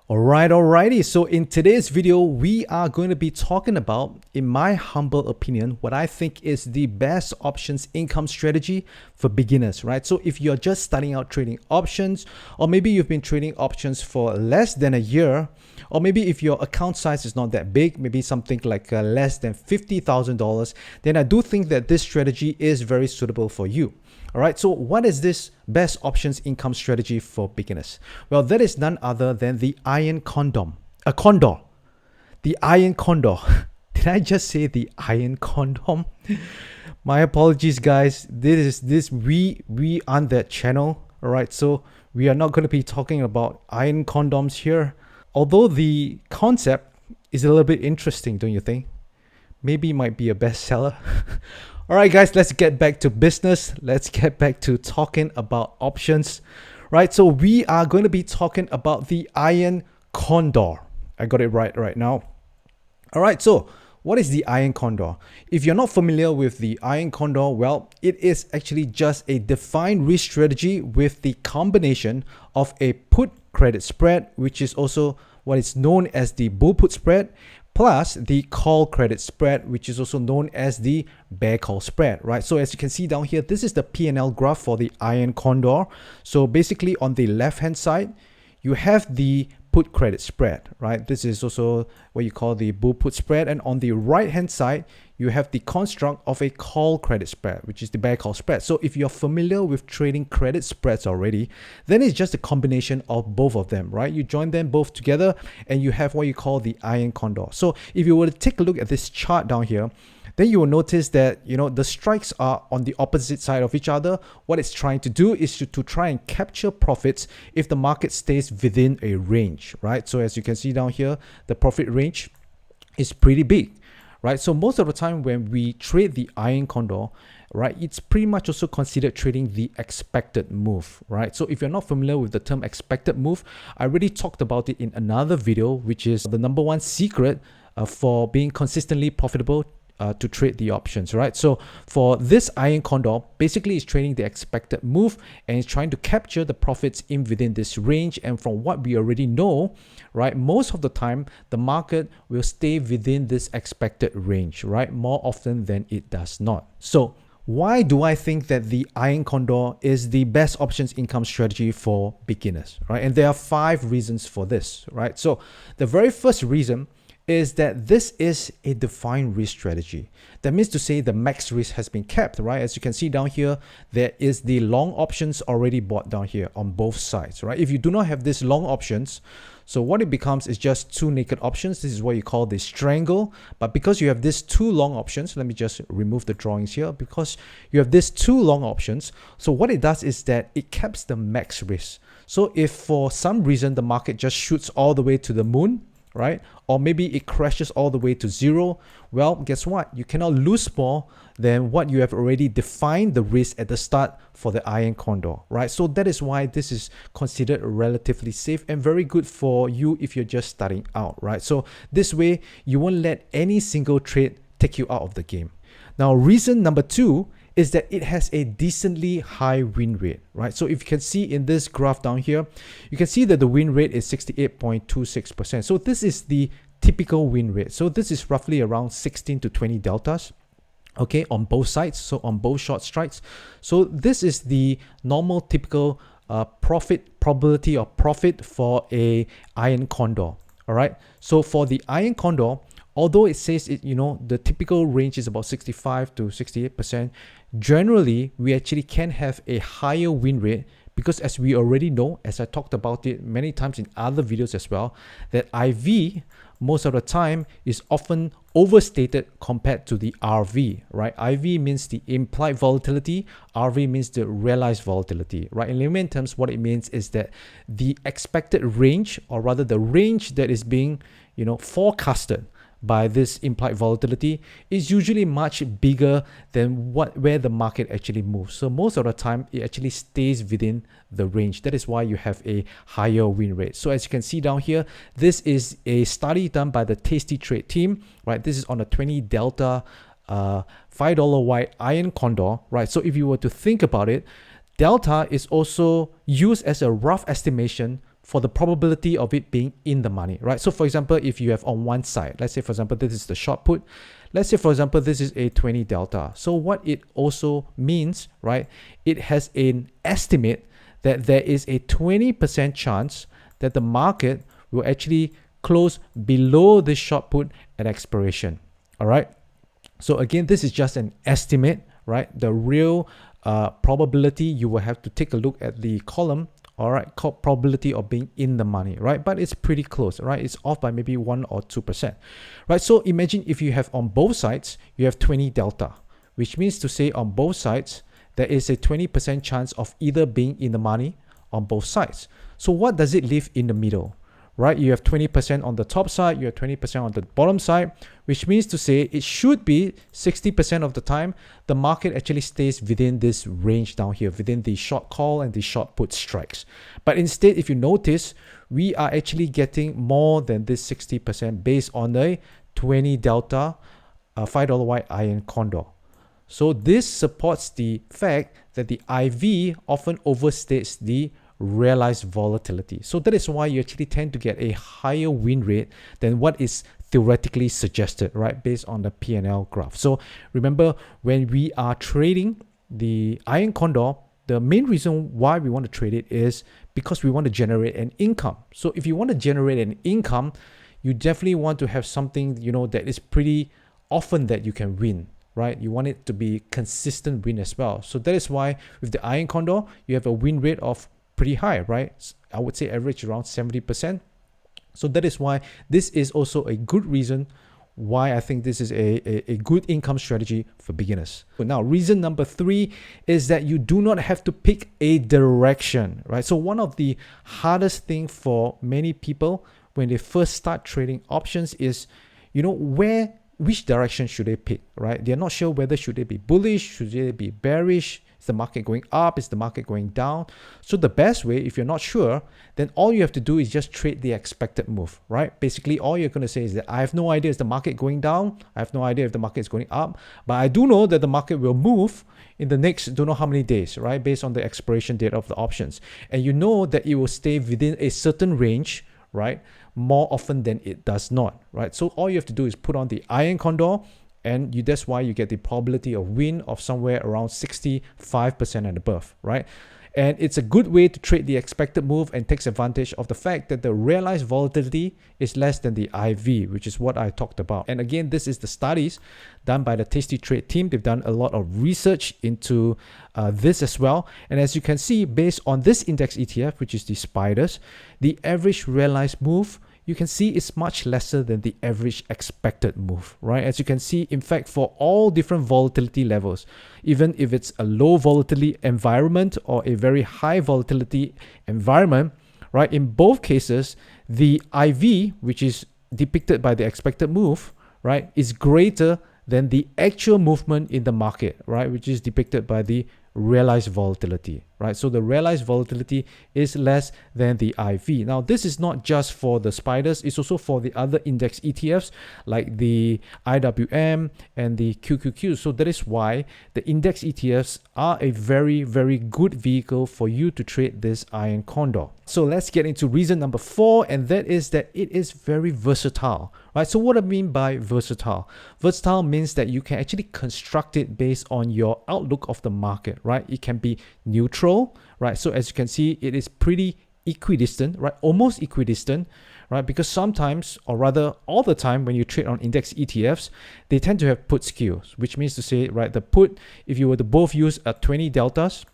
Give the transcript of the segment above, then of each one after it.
Alrighty. So in today's video, we are going to be talking about, in my humble opinion, what I think is the best options income strategy for beginners, right? So if you're just starting out trading options, or maybe you've been trading options for less than a year, or maybe if your account size is not that big, maybe something like less than $50,000, then I do think that this strategy is very suitable for you. All right, so what is this best options income strategy for beginners? Well, that is none other than the Iron Condor. The Iron Condor. Did I just say the Iron Condom? My apologies, guys. We aren't that channel. All right, so we are not going to be talking about iron condoms here. Although the concept is a little bit interesting, don't you think? Maybe it might be a bestseller. All right, guys, let's get back to business. Let's get back to talking about options, right? So we are going to be talking about the Iron Condor. I got it right now. All right, so what is the Iron Condor? If you're not familiar with the Iron Condor, well, it is actually just a defined risk strategy with the combination of a put credit spread, which is also what is known as the bull put spread, plus the call credit spread, which is also known as the bear call spread, right? So as you can see down here, this is the P&L graph for the Iron Condor. So basically on the left hand side, you have the put credit spread, right? This is also what you call the bull put spread. And on the right hand side, you have the construct of a call credit spread, which is the bear call spread. So if you're familiar with trading credit spreads already, then it's just a combination of both of them, right? You join them both together and you have what you call the Iron Condor. So if you were to take a look at this chart down here, then you will notice that, the strikes are on the opposite side of each other. What it's trying to do is to try and capture profits if the market stays within a range, right? So as you can see down here, the profit range is pretty big, right? So most of the time when we trade the Iron Condor, right, it's pretty much also considered trading the expected move, right? So if you're not familiar with the term expected move, I already talked about it in another video, which is the number one secret for being consistently profitable to trade the options, right? So for this Iron Condor, basically it's trading the expected move and it's trying to capture the profits in within this range. And from what we already know, right, most of the time the market will stay within this expected range, right? More often than it does not. So why do I think that the Iron Condor is the best options income strategy for beginners, right? And there are 5 reasons for this, right? So the very first reason is that this is a defined risk strategy. That means to say the max risk has been kept, right? As you can see down here, there is the long options already bought down here on both sides, right? If you do not have these long options, so what it becomes is just 2 naked options. This is what you call the strangle. But because you have these 2 long options, let me just remove the drawings here. Because you have these 2 long options, so what it does is that it caps the max risk. So if for some reason the market just shoots all the way to the moon, right? Or maybe it crashes all the way to 0. Well, guess what? You cannot lose more than what you have already defined the risk at the start for the Iron Condor, right? So that is why this is considered relatively safe and very good for you if you're just starting out, right? So this way, you won't let any single trade take you out of the game. Now, reason number 2 is that it has a decently high win rate, right? So if you can see in this graph down here, you can see that the win rate is 68.26%. So this is the typical win rate. So this is roughly around 16 to 20 deltas, okay, on both sides, so on both short strikes. So this is the normal typical profit probability or profit for a Iron Condor, all right? So for the Iron Condor, although it says it, the typical range is about 65 to 68%, generally we actually can have a higher win rate because as we already know, as I talked about it many times in other videos as well, that IV most of the time is often overstated compared to the RV, right? IV means the implied volatility, RV means the realized volatility, right? In layman terms, what it means is that the expected range, or rather the range that is being, forecasted by this implied volatility is usually much bigger than where the market actually moves. So most of the time it actually stays within the range. That is why you have a higher win rate. So as you can see down here, this is a study done by the Tasty Trade team, right? This is on a 20 delta $5 white Iron Condor, right? So if you were to think about it, delta is also used as a rough estimation for the probability of it being in the money, right? So for example, if you have on one side, let's say for example, this is the short put. Let's say for example, this is a 20 delta. So what it also means, right? It has an estimate that there is a 20% chance that the market will actually close below this short put at expiration. All right. So again, this is just an estimate, right? The real probability, you will have to take a look at the column, all right, called probability of being in the money, right? But it's pretty close, right? It's off by maybe 1 or 2%, right? So imagine if you have on both sides, you have 20 delta, which means to say on both sides, there is a 20% chance of either being in the money on both sides. So what does it leave in the middle? Right, you have 20% on the top side, you have 20% on the bottom side, which means to say it should be 60% of the time the market actually stays within this range down here, within the short call and the short put strikes. But instead, if you notice, we are actually getting more than this 60% based on a 20 delta $5 white iron Condor. So this supports the fact that the IV often overstates the realized volatility. So that is why you actually tend to get a higher win rate than what is theoretically suggested, right, based on the P&L graph. So remember, when we are trading the iron Condor, the main reason why we want to trade it is because we want to generate an income. So if you want to generate an income, you definitely want to have something, you know, that is pretty often that you can win, right? You want it to be consistent win as well. So that is why with the iron Condor, you have a win rate of pretty high, right? I would say average around 70%. So that is why this is also a good reason why I think this is a good income strategy for beginners. But now, reason number 3 is that you do not have to pick a direction, right? So one of the hardest thing for many people when they first start trading options is, you know, which direction should they pick, right? They're not sure whether should they be bullish, should they be bearish, is the market going up, is the market going down? So the best way, if you're not sure, then all you have to do is just trade the expected move, right? Basically, all you're going to say is that I have no idea is the market going down, I have no idea if the market is going up, but I do know that the market will move in the next don't know how many days, right? Based on the expiration date of the options. And you know that it will stay within a certain range, right? More often than it does not, right? So all you have to do is put on the iron Condor, and that's why you get the probability of win of somewhere around 65% and above, right? And it's a good way to trade the expected move and takes advantage of the fact that the realized volatility is less than the IV, which is what I talked about. And again, this is the studies done by the Tasty Trade team. They've done a lot of research into this as well. And as you can see, based on this index ETF, which is the Spiders, the average realized move, you can see it's much lesser than the average expected move, right? As you can see, in fact, for all different volatility levels, even if it's a low volatility environment or a very high volatility environment, right? In both cases, the IV, which is depicted by the expected move, right, is greater than the actual movement in the market, right, which is depicted by the realized volatility, right? So the realized volatility is less than the IV. Now, this is not just for the Spiders, it's also for the other index ETFs like the IWM and the QQQ. So that is why the index ETFs are a very, very good vehicle for you to trade this iron Condor. So let's get into reason number 4, and that is that it is very versatile, right? So what I mean by versatile? Versatile means that you can actually construct it based on your outlook of the market, right? It can be neutral, right? So as you can see, it is pretty equidistant, right? Almost equidistant, right? Because sometimes, or rather all the time, when you trade on index ETFs, they tend to have put skews, which means to say, right, the put, if you were to both use 20 deltas,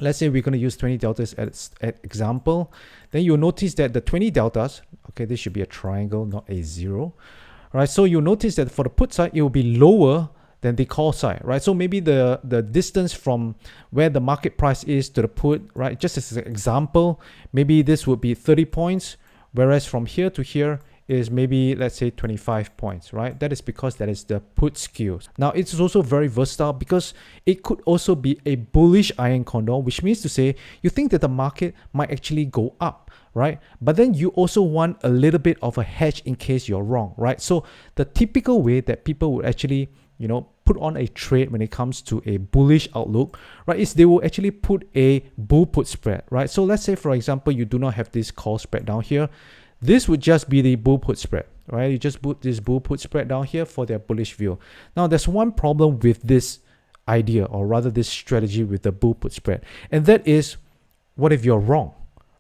let's say we're going to use 20 deltas as example, then you'll notice that the 20 deltas, okay, this should be a triangle, not a 0. All right, so you'll notice that for the put side, it will be lower than the call side, right? So maybe the distance from where the market price is to the put, right? Just as an example, maybe this would be 30 points, whereas from here to here is maybe, let's say, 25 points, right? That is because that is the put skew. Now, it's also very versatile because it could also be a bullish iron Condor, which means to say you think that the market might actually go up, right? But then you also want a little bit of a hedge in case you're wrong, right? So the typical way that people would actually, you know, put on a trade when it comes to a bullish outlook, right, is they will actually put a bull put spread, right? So let's say, for example, you do not have this call spread down here. This would just be the bull put spread, right? You just put this bull put spread down here for their bullish view. Now, there's one problem with this idea, or rather this strategy with the bull put spread, and that is, what if you're wrong,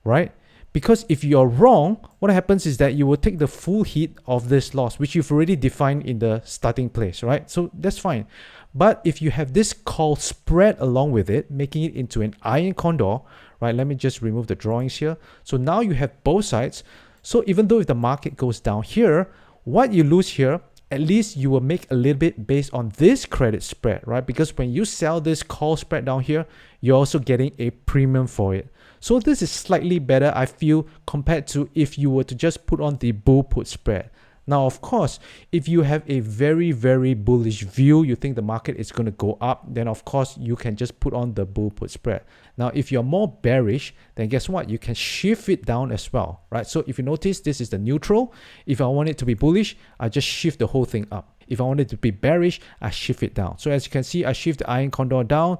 right? Because if you're wrong, what happens is that you will take the full hit of this loss, which you've already defined in the starting place, right? So that's fine. But if you have this call spread along with it, making it into an iron condor, right? Let me just remove the drawings here. So now you have both sides. So even though if the market goes down here, what you lose here, at least you will make a little bit based on this credit spread, right? Because when you sell this call spread down here, you're also getting a premium for it. So this is slightly better, I feel, compared to if you were to just put on the bull put spread. Now, of course, if you have a very, very bullish view, you think the market is going to go up, then of course you can just put on the bull put spread. Now, if you're more bearish, then guess what? You can shift it down as well, right? So if you notice, this is the neutral. If I want it to be bullish, I just shift the whole thing up. If I want it to be bearish, I shift it down. So as you can see, I shift the iron condor down.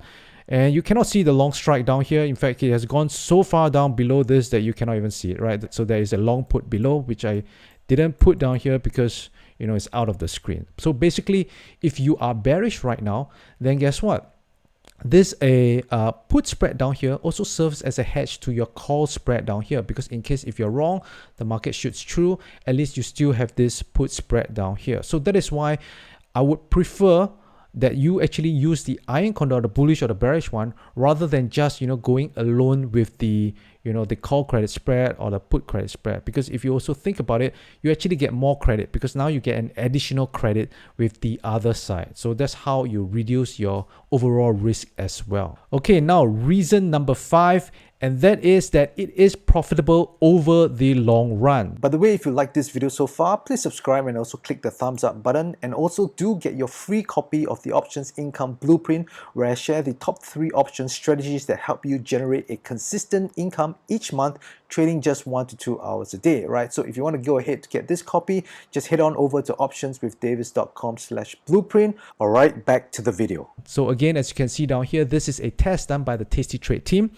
And you cannot see the long strike down here. In fact, it has gone so far down below this that you cannot even see it, right? So there is a long put below, which I didn't put down here because, you know, it's out of the screen. So basically, if you are bearish right now, then guess what? This put spread down here also serves as a hedge to your call spread down here, because in case if you're wrong, the market shoots through, at least you still have this put spread down here. So that is why I would prefer that you actually use the iron condor, the bullish or the bearish one, rather than just, you know, going alone with the, you know, the call credit spread or the put credit spread. Because if you also think about it, you actually get more credit, because now you get an additional credit with the other side. So that's how you reduce your overall risk as well. Okay, now reason number 5, and that is that it is profitable over the long run. By the way, if you like this video so far, please subscribe and also click the thumbs up button, and also do get your free copy of the Options Income Blueprint, where I share the top 3 option strategies that help you generate a consistent income each month, trading just 1 to 2 hours a day, right? So if you want to go ahead to get this copy, just head on over to optionswithdavis.com/blueprint. All right, back to the video. So again, as you can see down here, this is a test done by the Tasty Trade team.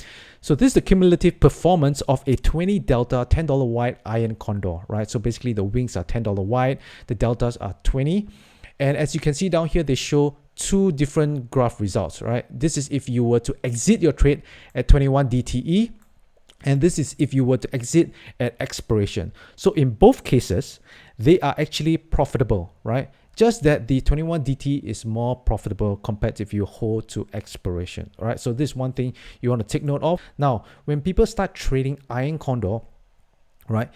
So this is the cumulative performance of a 20 delta $10 wide iron condor, right? So basically the wings are $10 wide, the deltas are 20. And as you can see down here, they show 2 different graph results, right? This is if you were to exit your trade at 21 DTE, and this is if you were to exit at expiration. So in both cases, they are actually profitable, right? Just that the 21 DT is more profitable compared to if you hold to expiration. All right, so this is one thing you want to take note of. Now, when people start trading iron condor, right,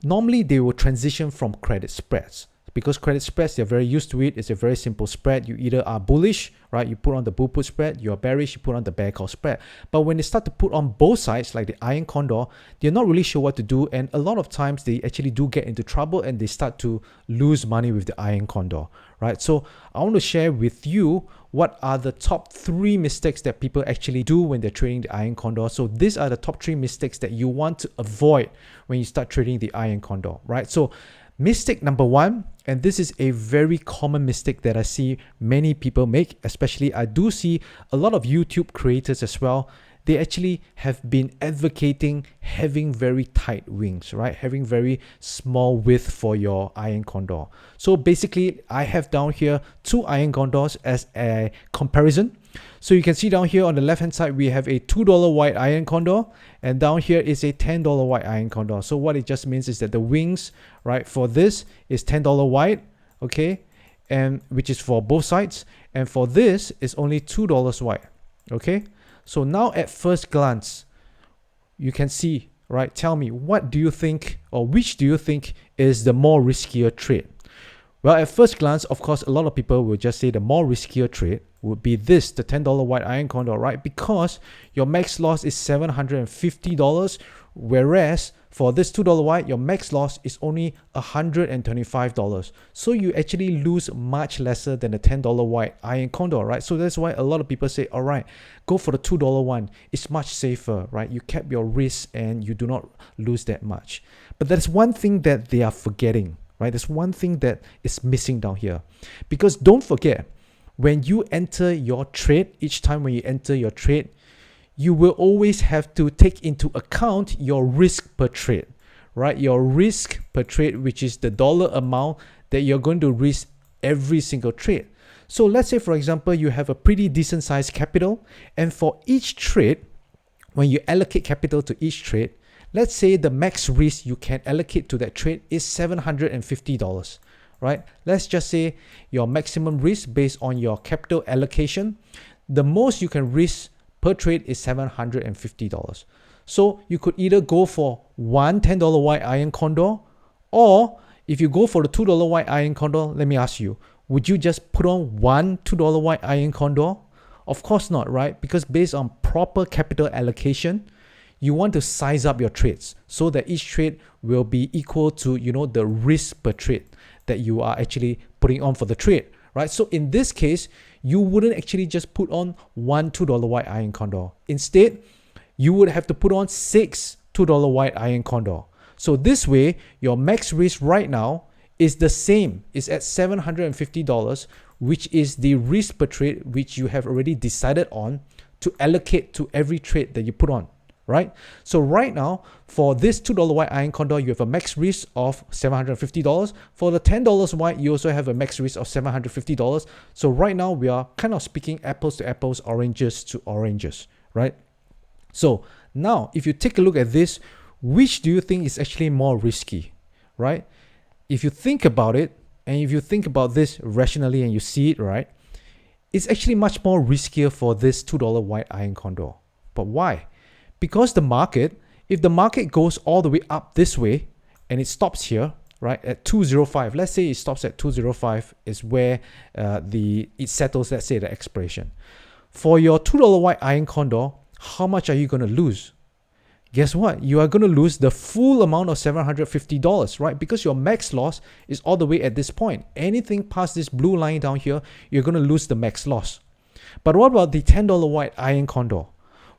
normally they will transition from credit spreads. Because credit spreads, they're very used to it. It's a very simple spread. You either are bullish, right? You put on the bull put spread. You're bearish, you put on the bear call spread. But when they start to put on both sides, like the iron condor, they're not really sure what to do. And a lot of times they actually do get into trouble and they start to lose money with the iron condor, right? So I want to share with you what are the top 3 mistakes that people actually do when they're trading the iron condor. So these are the top 3 mistakes that you want to avoid when you start trading the iron condor, right? So mistake number 1, and this is a very common mistake that I see many people make, especially I do see a lot of YouTube creators as well. They actually have been advocating having very tight wings, right? Having very small width for your iron condor. So basically, I have down here 2 iron condors as a comparison. So you can see down here on the left hand side, we have a $2 wide iron condor, and down here is a $10 wide iron condor. So what it just means is that the wings, right, for this is $10 wide, okay, and which is for both sides, and for this is only $2 wide, okay. So now at first glance, you can see, right, tell me, what do you think, or which do you think is the more riskier trade? Well, at first glance, of course, a lot of people will just say the more riskier trade would be this, the $10 wide iron condor, right? Because your max loss is $750, whereas for this $2 wide, your max loss is only $125. So you actually lose much lesser than the $10 wide iron condor, right? So that's why a lot of people say, all right, go for the $2 one. It's much safer, right? You kept your risk and you do not lose that much. But that's one thing that they are forgetting, right? There's one thing that is missing down here. Because don't forget, when you enter your trade, each time when you enter your trade, you will always have to take into account your risk per trade, right? Your risk per trade, which is the dollar amount that you're going to risk every single trade. So let's say, for example, you have a pretty decent sized capital, and for each trade, when you allocate capital to each trade, let's say the max risk you can allocate to that trade is $750, right? Let's just say your maximum risk based on your capital allocation, the most you can risk per trade is $750. So you could either go for one $10 white iron condor, or if you go for the $2 white iron condor, let me ask you, would you just put on one $2 white iron condor? Of course not, right? Because based on proper capital allocation, you want to size up your trades so that each trade will be equal to, the risk per trade that you are actually putting on for the trade, right? So in this case, you wouldn't actually just put on one $2 white iron condor. Instead, you would have to put on 6 $2 white iron condor. So this way, your max risk right now is the same, is at $750, which is the risk per trade which you have already decided on to allocate to every trade that you put on, right? So right now, for this $2 white iron condor, you have a max risk of $750. For the $10 white, you also have a max risk of $750. So right now, we are kind of speaking apples to apples, oranges to oranges, right? So now, if you take a look at this, which do you think is actually more risky, right? If you think about it, and if you think about this rationally and you see it, right, it's actually much more riskier for this $2 white iron condor. But why? Because the market, if the market goes all the way up this way and it stops here, right, at 205, let's say it stops at 205 is where it settles, let's say, the expiration. For your $2 white iron condor, how much are you going to lose? Guess what? You are going to lose the full amount of $750, right? Because your max loss is all the way at this point. Anything past this blue line down here, you're going to lose the max loss. But what about the $10 white iron condor?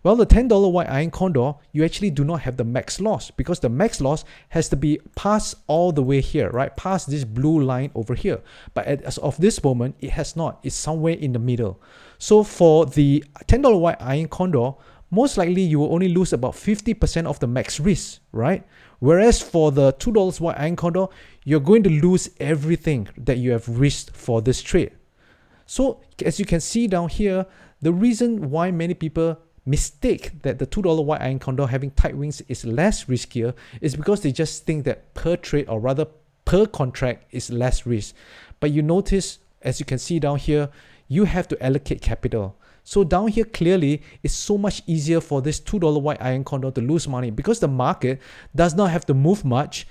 Well, the $10 white iron condor, you actually do not have the max loss because the max loss has to be past all the way here, right? Past this blue line over here. But as of this moment, it has not. It's somewhere in the middle. So for the $10 white iron condor, most likely you will only lose about 50% of the max risk, right? Whereas for the $2 white iron condor, you're going to lose everything that you have risked for this trade. So as you can see down here, the reason why many people mistake that the $2 white iron condor having tight wings is less riskier is because they just think that per trade, or rather per contract, is less risk. But you notice, as you can see down here, you have to allocate capital. So down here, clearly, it's so much easier for this $2 white iron condor to lose money because the market does not have to move much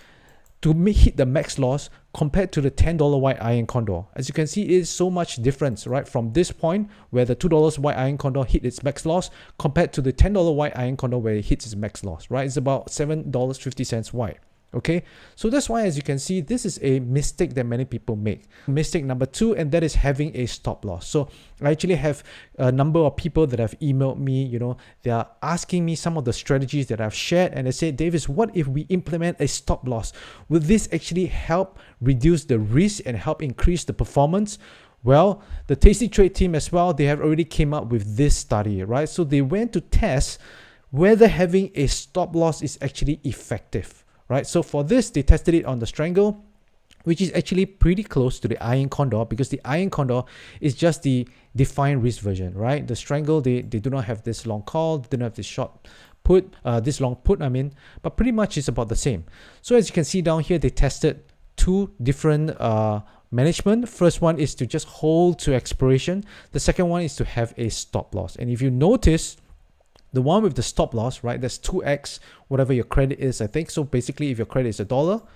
to hit the max loss compared to the $10 white iron condor. As you can see, it is so much difference, right? From this point where the $2 white iron condor hit its max loss compared to the $10 white iron condor where it hits its max loss, right? It's about $7.50 wide. Okay, so that's why, as you can see, this is a mistake that many people make. Mistake number 2, and that is having a stop loss. So I actually have a number of people that have emailed me, they are asking me some of the strategies that I've shared, and they say, Davis, what if we implement a stop loss? Will this actually help reduce the risk and help increase the performance? Well, the Tasty Trade team as well, they have already came up with this study, right? So they went to test whether having a stop loss is actually effective. Right, so for this, they tested it on the strangle, which is actually pretty close to the iron condor because the iron condor is just the defined risk version, right? The strangle, they do not have this long call, they don't have this short put, this long put, but pretty much it's about the same. So as you can see down here, they tested 2 different management. First one is to just hold to expiration. The second one is to have a stop loss. And if you notice, the one with the stop loss, right, that's 2x whatever your credit is, I think. So basically, if your credit is $1,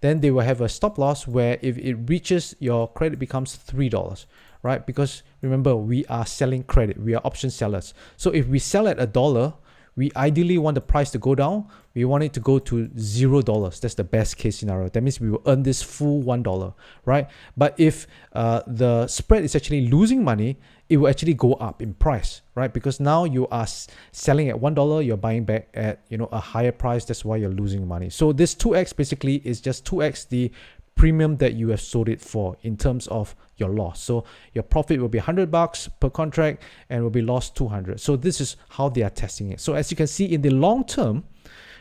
then they will have a stop loss where if it reaches, your credit becomes $3, right? Because remember, we are selling credit. We are option sellers. So if we sell at $1, we ideally want the price to go down. We want it to go to $0. That's the best case scenario. That means we will earn this full $1, right? But if the spread is actually losing money, it will actually go up in price, right? Because now you are selling at $1, you're buying back at a higher price. That's why you're losing money. So this 2x basically is just 2x the premium that you have sold it for in terms of your loss. So your profit will be $100 per contract and will be lost 200. So this is how they are testing it. So as you can see, in the long term,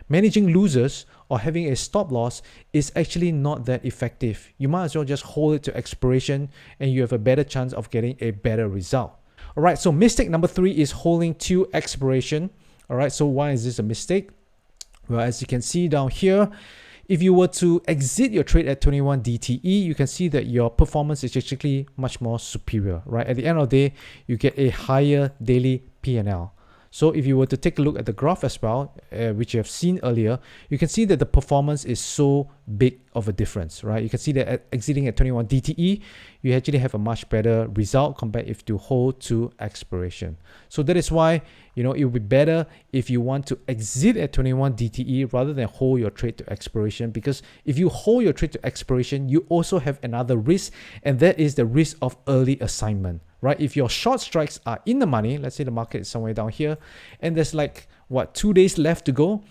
managing losers or having a stop loss is actually not that effective. You might as well just hold it to expiration and you have a better chance of getting a better result. All right, so mistake number 3 is holding to expiration. All right, so why is this a mistake? Well, as you can see down here, if you were to exit your trade at 21 DTE, you can see that your performance is actually much more superior, right? At the end of the day, you get a higher daily P&L. So if you were to take a look at the graph as well, which you have seen earlier, you can see that the performance is so big of a difference, right? You can see that exiting at 21 DTE, you actually have a much better result compared if you hold to expiration. So that is why, it would be better if you want to exit at 21 DTE rather than hold your trade to expiration, because if you hold your trade to expiration, you also have another risk, and that is the risk of early assignment. Right? If your short strikes are in the money, let's say the market is somewhere down here, and there's 2 days left to go,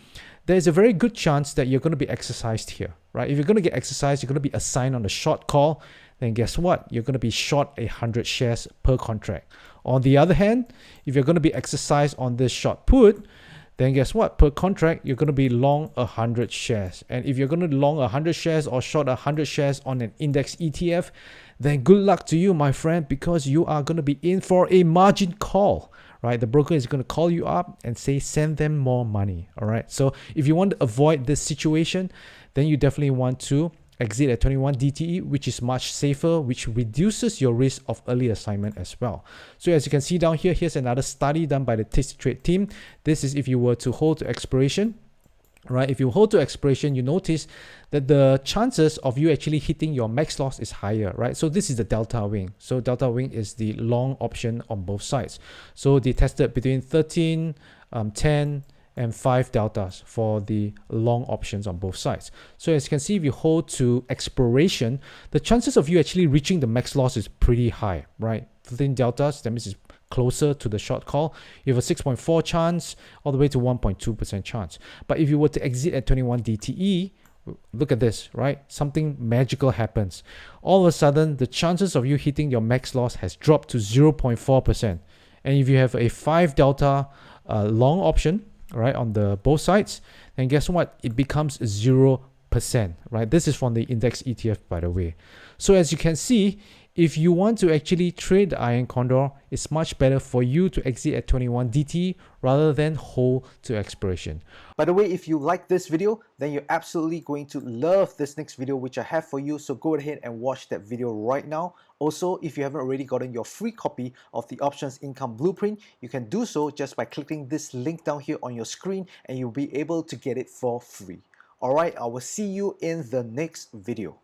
there's a very good chance that you're going to be exercised here, right? If you're going to get exercised, you're going to be assigned on a short call, then guess what? You're going to be short 100 shares per contract. On the other hand, if you're going to be exercised on this short put, then guess what? Per contract, you're going to be long 100 shares. And if you're going to long 100 shares or short 100 shares on an index ETF, then good luck to you, my friend, because you are going to be in for a margin call, right? The broker is going to call you up and say, send them more money, all right? So if you want to avoid this situation, then you definitely want to exit at 21 DTE, which is much safer, which reduces your risk of early assignment as well. So as you can see down here, here's another study done by the Tasty Trade team. This is if you were to hold to expiration. Right, if you hold to expiration, you notice that the chances of you actually hitting your max loss is higher, right? So this is the delta wing. So delta wing is the long option on both sides. So they tested between 13, 10, and 5 deltas for the long options on both sides. So as you can see, if you hold to expiration, the chances of you actually reaching the max loss is pretty high, right? 13 deltas, that means it's closer to the short call. You have a 6.4 chance all the way to 1.2% chance. But if you were to exit at 21 DTE, look at this, right? Something magical happens. All of a sudden, the chances of you hitting your max loss has dropped to 0.4%. And if you have a 5 delta long option, right, on the both sides, then guess what? It becomes 0%, right? This is from the index ETF, by the way. So as you can see, if you want to actually trade the Iron Condor, it's much better for you to exit at 21 DT rather than hold to expiration. By the way, if you like this video, then you're absolutely going to love this next video which I have for you. So go ahead and watch that video right now. Also, if you haven't already gotten your free copy of the Options Income Blueprint, you can do so just by clicking this link down here on your screen and you'll be able to get it for free. Alright, I will see you in the next video.